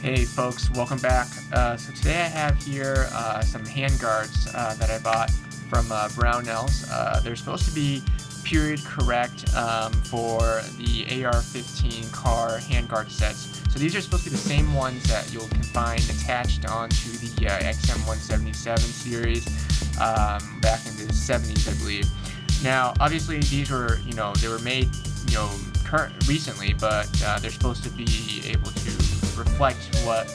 Hey folks, welcome back. So today I have here some handguards that I bought from Brownells. They're supposed to be period correct for the AR-15 CAR handguard sets. So these are supposed to be the same ones that you can find attached onto the XM177 series back in the 70s, I believe. Now, obviously, these were, they were made, recently, but they're supposed to be able to reflect what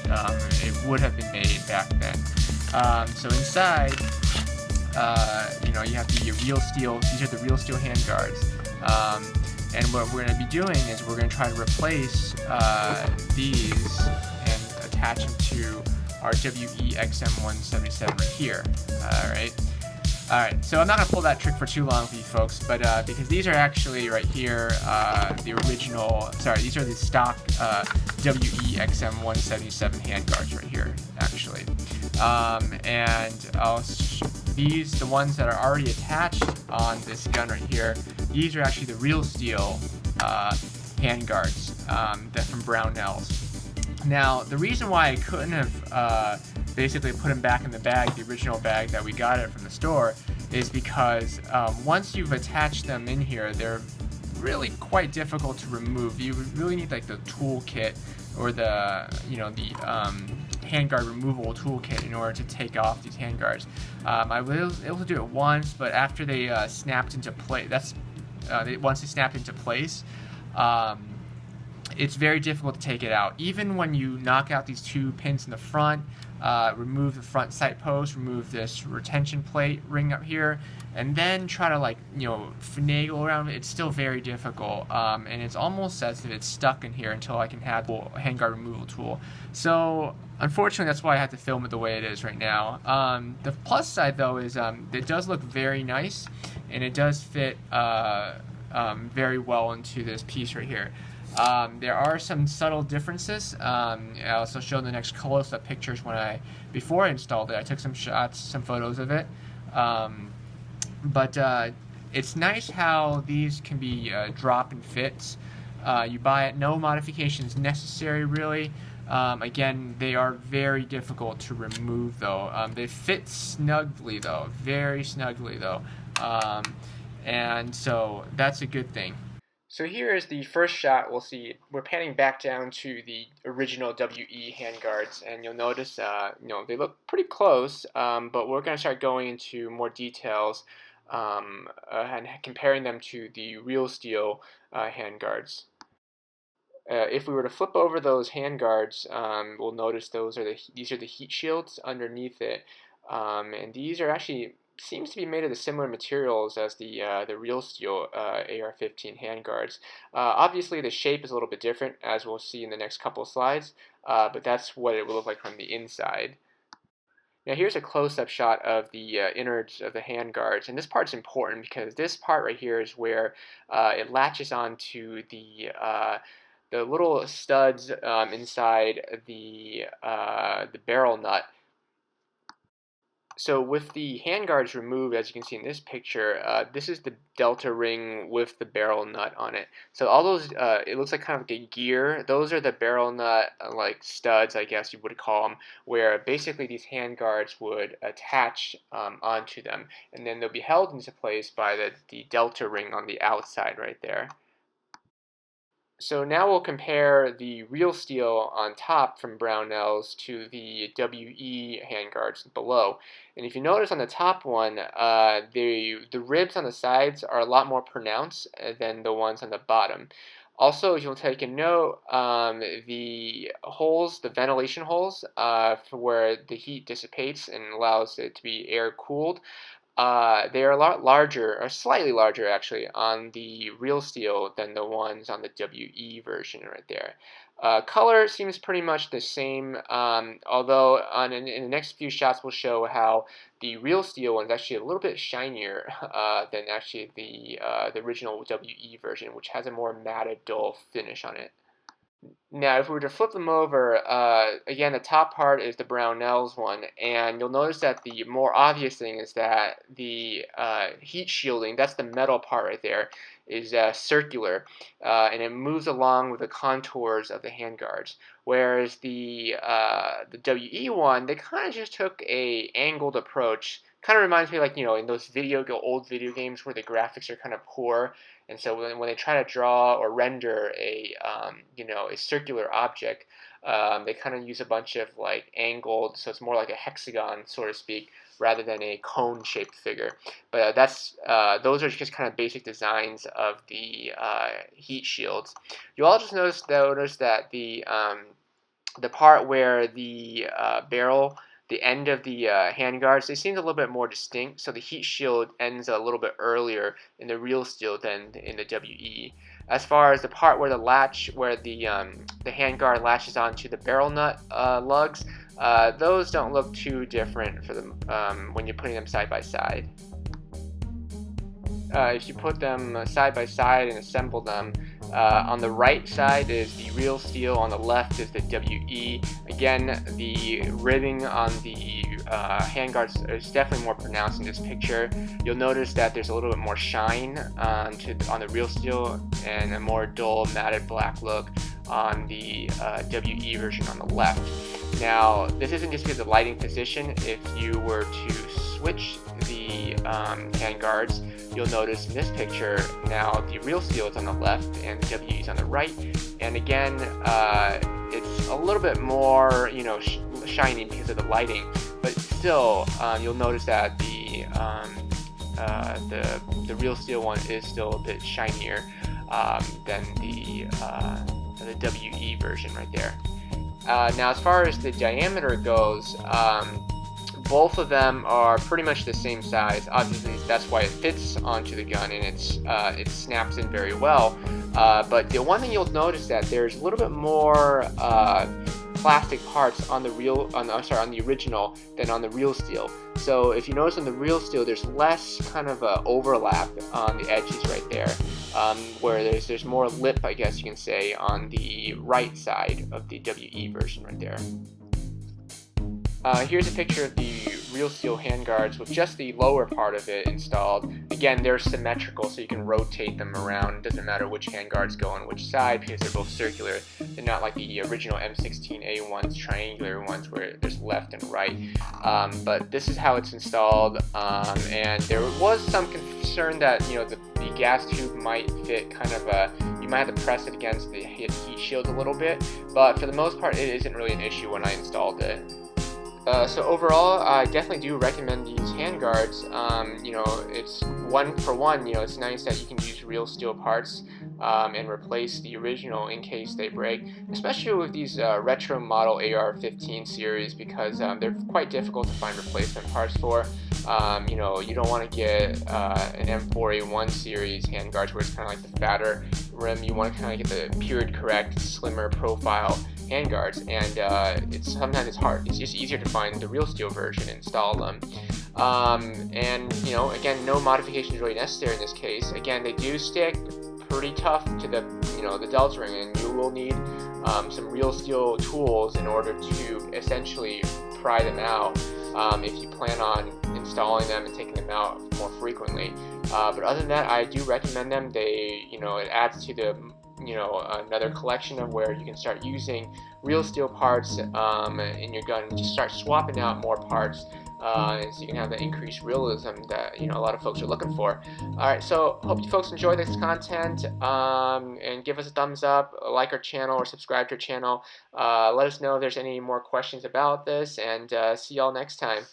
it would have been made back then. So inside, you have the real steel. These are the real steel handguards. And what we're going to be doing is we're going to try to replace these and attach them to our WE XM177 right here. Alright, so I'm not going to pull that trick for too long for you folks, but because these are actually right here, these are the stock WE XM177 handguards right here, actually. The ones that are already attached on this gun right here, these are actually the real steel handguards that from Brownells. Now, the reason why I couldn't have basically put them back in the bag, the original bag that we got it from the store, is because once you've attached them in here, they're really quite difficult to remove. You really need like the toolkit or the handguard removable toolkit in order to take off these handguards. I was able to do it once, but after they snapped into place, once they snapped into place, it's very difficult to take it out. Even when you knock out these two pins in the front, remove the front sight post, remove this retention plate ring up here, and then try to finagle around it, it's still very difficult. And it's almost as if it's stuck in here until I can have the handguard removal tool. So unfortunately, that's why I have to film it the way it is right now. The plus side though is it does look very nice, and it does fit very well into this piece right here. There are some subtle differences. I'll also show the next close-up pictures before I installed it. I took some shots, some photos of it. But it's nice how these can be drop and fits. You buy it, no modifications necessary really. Again, they are very difficult to remove though. They fit snugly though, very snugly though. And so that's a good thing. So here is the first shot. We'll see we're panning back down to the original WE handguards, and you'll notice they look pretty close, but we're going to start going into more details and comparing them to the real steel handguards. If we were to flip over those handguards, we'll notice these are the heat shields underneath it, and these are actually seems to be made of the similar materials as the real steel AR-15 handguards. Obviously, the shape is a little bit different, as we'll see in the next couple of slides, but that's what it will look like from the inside. Now here's a close-up shot of the innards of the handguards, and this part's important because this part right here is where it latches onto the little studs inside the barrel nut. So with the handguards removed, as you can see in this picture, this is the delta ring with the barrel nut on it. So all those, it looks like kind of like a gear. Those are the barrel nut like studs, I guess you would call them, where basically these handguards would attach onto them, and then they'll be held into place by the delta ring on the outside right there. So now we'll compare the real steel on top from Brownells to the WE handguards below. And if you notice on the top one, the ribs on the sides are a lot more pronounced than the ones on the bottom. Also, if you'll take a note, the holes, the ventilation holes, for where the heat dissipates and allows it to be air cooled, they are a lot larger, or slightly larger actually, on the real steel than the ones on the WE version right there. Color seems pretty much the same, although in the next few shots we'll show how the real steel one is actually a little bit shinier than actually the original WE version, which has a more matted, dull finish on it. Now, if we were to flip them over, again, the top part is the Brownells one, and you'll notice that the more obvious thing is that the heat shielding, that's the metal part right there, is circular, and it moves along with the contours of the handguards. Whereas the WE one, they kind of just took a angled approach. Kind of reminds me, like, in those old video games where the graphics are kind of poor, and so when they try to draw or render a circular object, they kind of use a bunch of like angled, so it's more like a hexagon, so to speak, rather than a cone-shaped figure. But those are just kind of basic designs of the heat shields. You'll also notice that the part where the barrel, the end of the handguards, they seem a little bit more distinct. So the heat shield ends a little bit earlier in the real steel than in the WE. As far as the part where the handguard latches onto the barrel nut lugs, those don't look too different for them when you're putting them side by side. If you put them side by side and assemble them, on the right side is the real steel, on the left is the WE. Again, the ribbing on the handguards is definitely more pronounced in this picture. You'll notice that there's a little bit more shine on the real steel and a more dull matted black look on the WE version on the left. Now, this isn't just because of lighting position. If you were to switch the handguards, you'll notice in this picture now the real steel is on the left and the WE is on the right. And again, it's a little bit more, shiny because of the lighting. But still, you'll notice that the real steel one is still a bit shinier than the WE version right there. Now, as far as the diameter goes, both of them are pretty much the same size. Obviously, that's why it fits onto the gun and it snaps in very well. But the one thing you'll notice that there's a little bit more plastic parts on the original than on the real steel. So if you notice on the real steel, there's less kind of overlap on the edges right there, where there's more lip, I guess you can say, on the right side of the WE version right there. Here's a picture of the real steel handguards with just the lower part of it installed. Again, they're symmetrical, so you can rotate them around. It doesn't matter which handguards go on which side because they're both circular. They're not like the original M16 ones, triangular ones, where there's left and right. But this is how it's installed, and there was some concern that the gas tube might fit kind of you might have to press it against the heat shield a little bit, but for the most part, it isn't really an issue when I installed it. So overall, I definitely do recommend these handguards. It's one for one. It's nice that you can use real steel parts and replace the original in case they break, especially with these retro model AR-15 series, because they're quite difficult to find replacement parts for. You don't want to get an M4A1 series handguards where it's kind of like the fatter rim. You want to kind of get the period correct, slimmer profile handguards, and sometimes it's hard. It's just easier to find the real steel version and install them. And again, no modification is really necessary in this case. Again, they do stick pretty tough to the delta ring, and you will need some real steel tools in order to essentially pry them out if you plan on installing them and taking them out more frequently. But other than that, I do recommend them. It adds to the another collection of where you can start using real steel parts in your gun and just start swapping out more parts, and so you can have the increased realism that a lot of folks are looking for. Alright, so hope you folks enjoy this content, and give us a thumbs up, like our channel, or subscribe to our channel. Let us know if there's any more questions about this, and see y'all next time.